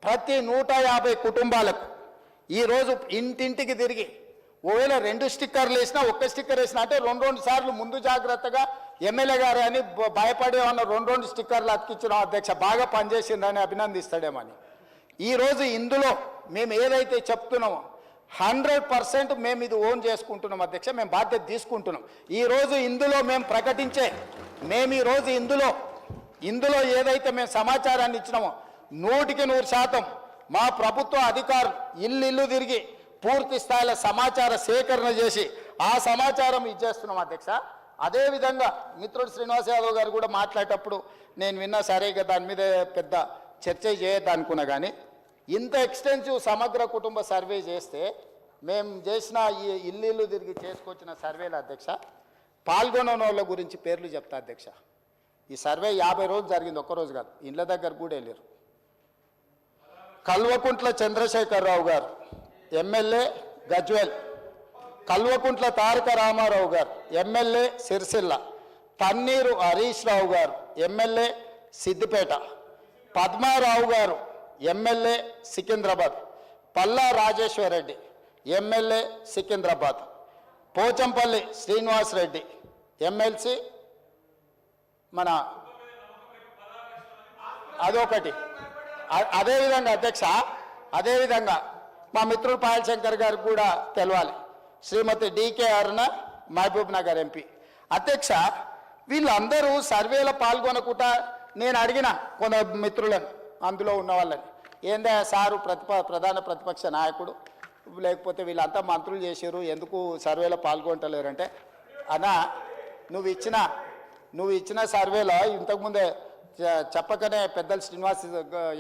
ప్రతి 150 కుటుంబాలకు ఈరోజు ఇంటింటికి తిరిగి ఒకవేళ 2 స్టిక్కర్లు వేసినా 1 స్టిక్కర్ వేసినా అంటే 2 సార్లు ముందు జాగ్రత్తగా ఎమ్మెల్యే గారు అని భయపడే ఉన్న 2 స్టిక్కర్లు అతికించిన అధ్యక్ష బాగా పనిచేసిందని అభినందిస్తాడేమని. ఈరోజు ఇందులో మేము ఏదైతే చెప్తున్నామో 100% మేము ఇది ఓన్ చేసుకుంటున్నాం అధ్యక్ష, మేము బాధ్యత తీసుకుంటున్నాం. ఈరోజు ఇందులో మేము ఈరోజు ఇందులో ఏదైతే మేము సమాచారాన్ని ఇచ్చినామో 100% మా ప్రభుత్వ అధికారులు ఇల్లు తిరిగి పూర్తి స్థాయిలో సమాచార సేకరణ చేసి ఆ సమాచారం ఇచ్చేస్తున్నాం అధ్యక్ష. అదేవిధంగా మిత్రుడు శ్రీనివాస్ యాదవ్ గారు కూడా మాట్లాడేటప్పుడు నేను విన్నా, సరేగా దాని మీద పెద్ద చర్చ చేయొద్దు అనుకున్నా, కానీ ఇంత ఎక్స్టెన్సివ్ సమగ్ర కుటుంబ సర్వే చేస్తే మేము చేసిన ఈ ఇల్లు తిరిగి చేసుకొచ్చిన సర్వేలు అధ్యక్ష పాల్గొన్న వాళ్ళ గురించి పేర్లు చెప్తా అధ్యక్ష. ఈ సర్వే 50 రోజులు జరిగింది, ఒక్కరోజు కాదు, ఇండ్ల దగ్గర కూడా వెళ్ళారు. కల్వకుంట్ల చంద్రశేఖరరావు గారు ఎమ్మెల్యే గజ్వేల్, కల్వకుంట్ల తారక రామారావు గారు ఎమ్మెల్యే సిరిసిల్ల, తన్నీరు హరీష్ రావు గారు ఎమ్మెల్యే సిద్దిపేట, పద్మారావు గారు MLA Secunderabad, Palla Rajeshwar Reddy MLA Secunderabad, Pochampally Srinivas Reddy MLC మన అదొకటి. అదేవిధంగా అధ్యక్ష, అదేవిధంగా మా మిత్రుడు పాయల్ శంకర్ గారికి కూడా తెలవాలి, శ్రీమతి డికే అరుణ మహబూబ్ నగర్ ఎంపీ. అధ్యక్ష, వీళ్ళందరూ సర్వేలో పాల్గొనకుండా నేను అడిగిన కొంత మిత్రులను అందులో ఉన్న వాళ్ళని, ఏందా సారు ప్రధాన ప్రతిపక్ష నాయకుడు లేకపోతే వీళ్ళంతా మంత్రులు చేశారు, ఎందుకు సర్వేలో పాల్గొంటలేరంటే, అన్నా నువ్వు ఇచ్చిన సర్వేలో ఇంతకుముందే చెప్పకనే పెద్దలు శ్రీనివాస్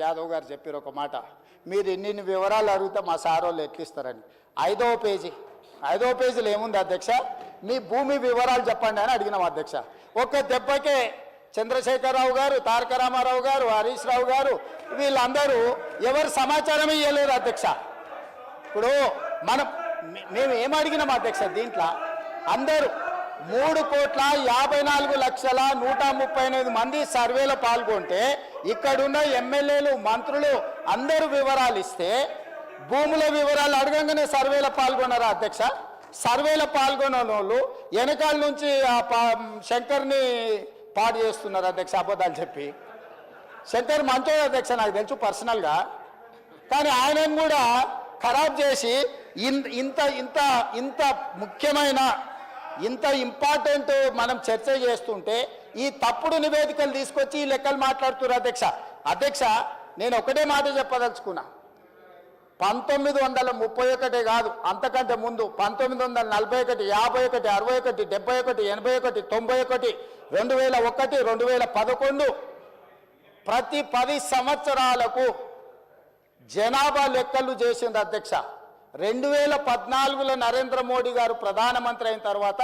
యాదవ్ గారు చెప్పారు ఒక మాట, మీరు ఇన్ని వివరాలు అడిగితే మా సార్ వాళ్ళు ఎట్లిస్తారని. 5వ పేజీలో ఏముంది అధ్యక్ష, మీ భూమి వివరాలు చెప్పండి అని అడిగినాం అధ్యక్ష. ఒక్క దెబ్బకే చంద్రశేఖరరావు గారు, తారక రామారావు గారు, హరీష్ రావు గారు వీళ్ళందరూ ఎవరు సమాచారం ఇవ్వలేరు అధ్యక్ష. ఇప్పుడు మేము ఏం అడిగినాం అధ్యక్ష, దీంట్లో అందరూ 3,54,138 మంది సర్వేలో పాల్గొంటే ఇక్కడున్న ఎమ్మెల్యేలు మంత్రులు అందరూ వివరాలు ఇస్తే భూముల వివరాలు అడగంగానే సర్వేలో పాల్గొన్నారా అధ్యక్ష? సర్వేలో పాల్గొన్న వాళ్ళు వెనకాల నుంచి శంకర్ని పాడు చేస్తున్నారు అధ్యక్ష, అబద్ధాలు చెప్పి. శంకర్ మంచోడు అధ్యక్ష, నాకు తెలుసు పర్సనల్గా, కానీ ఆయనను కూడా ఖరాబ్ చేసి ఇంత ముఖ్యమైన ఇంత ఇంపార్టెంట్ మనం చర్చ చేస్తుంటే ఈ తప్పుడు నివేదికలు తీసుకొచ్చి ఈ లెక్కలు మాట్లాడుతున్నారు అధ్యక్ష. నేను ఒకటే మాట చెప్పదలుచుకున్నా, 1931 కాదు అంతకంటే ముందు 1941, 51, 61, 71, 81, 91, 2001, 2011 ప్రతి 10 సంవత్సరాలకు జనాభా లెక్కలు చేసింది అధ్యక్ష. 2014లో నరేంద్ర మోడీ గారు ప్రధానమంత్రి అయిన తర్వాత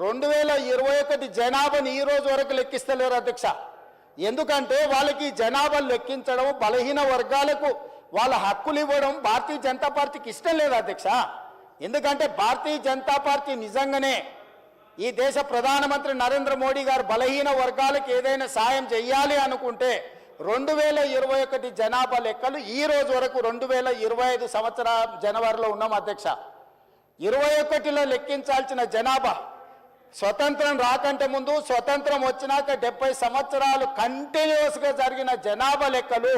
2021 జనాభాని ఈ రోజు వరకు లెక్కిస్తలేరు అధ్యక్ష. ఎందుకంటే వాళ్ళకి జనాభాను లెక్కించడం, బలహీన వర్గాలకు వాళ్ళ హక్కులు ఇవ్వడం భారతీయ జనతా పార్టీకి ఇష్టం లేదు అధ్యక్ష. ఎందుకంటే భారతీయ జనతా పార్టీ నిజంగానే ఈ దేశ ప్రధానమంత్రి నరేంద్ర మోడీ గారు బలహీన వర్గాలకు ఏదైనా సాయం చేయాలి అనుకుంటే 2021 జనాభా లెక్కలు ఈ రోజు వరకు 2025 సంవత్సరం జనవరిలో ఉన్నాం అధ్యక్ష. 21లో లెక్కించాల్సిన జనాభా స్వతంత్రం రాకంటే ముందు, స్వతంత్రం వచ్చినాక 70 సంవత్సరాలు కంటిన్యూస్గా జరిగిన జనాభా లెక్కలు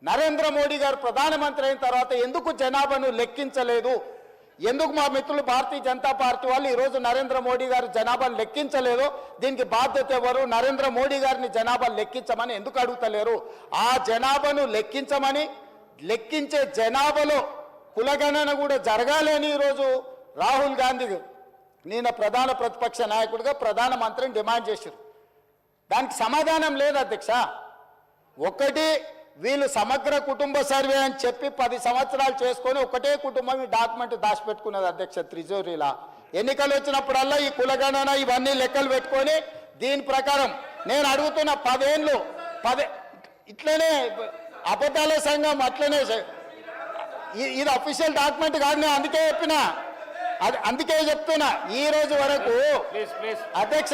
నరేంద్ర మోడీ గారు ప్రధానమంత్రి అయిన తర్వాత ఎందుకు జనాభాను లెక్కించలేదు? ఎందుకు మా మిత్రులు భారతీయ జనతా పార్టీ వాళ్ళు ఈరోజు నరేంద్ర మోడీ గారు జనాభాను లెక్కించలేదు? దీనికి బాధ్యత ఎవరు? నరేంద్ర మోడీ గారిని జనాభాను లెక్కించమని ఎందుకు అడుగుతలేరు? ఆ జనాభాను లెక్కించే జనాభాలో కులగణన కూడా జరగాలి అని ఈరోజు రాహుల్ గాంధీ నేను ప్రధాన ప్రతిపక్ష నాయకుడిగా ప్రధానమంత్రిని డిమాండ్ చేశారు. దానికి సమాధానం లేదు అధ్యక్ష. ఒకటి, వీళ్ళు సమగ్ర కుటుంబ సర్వే అని చెప్పి 10 సంవత్సరాలు చేసుకొని ఒకటే కుటుంబం ఈ డాక్యుమెంట్ దాచిపెట్టుకున్నది అధ్యక్ష త్రిజోరీలా. ఎన్నికలు వచ్చినప్పుడల్లా ఈ కులగణన ఇవన్నీ లెక్కలు పెట్టుకొని దీని ప్రకారం నేను అడుగుతున్న 10 ఏళ్ళు ఇట్లనే అబద్ధాల సంఘం అట్లనే ఇది అఫీషియల్ డాక్యుమెంట్ కాదు. నేను అందుకే చెప్తున్నా ఈ రోజు వరకు అధ్యక్ష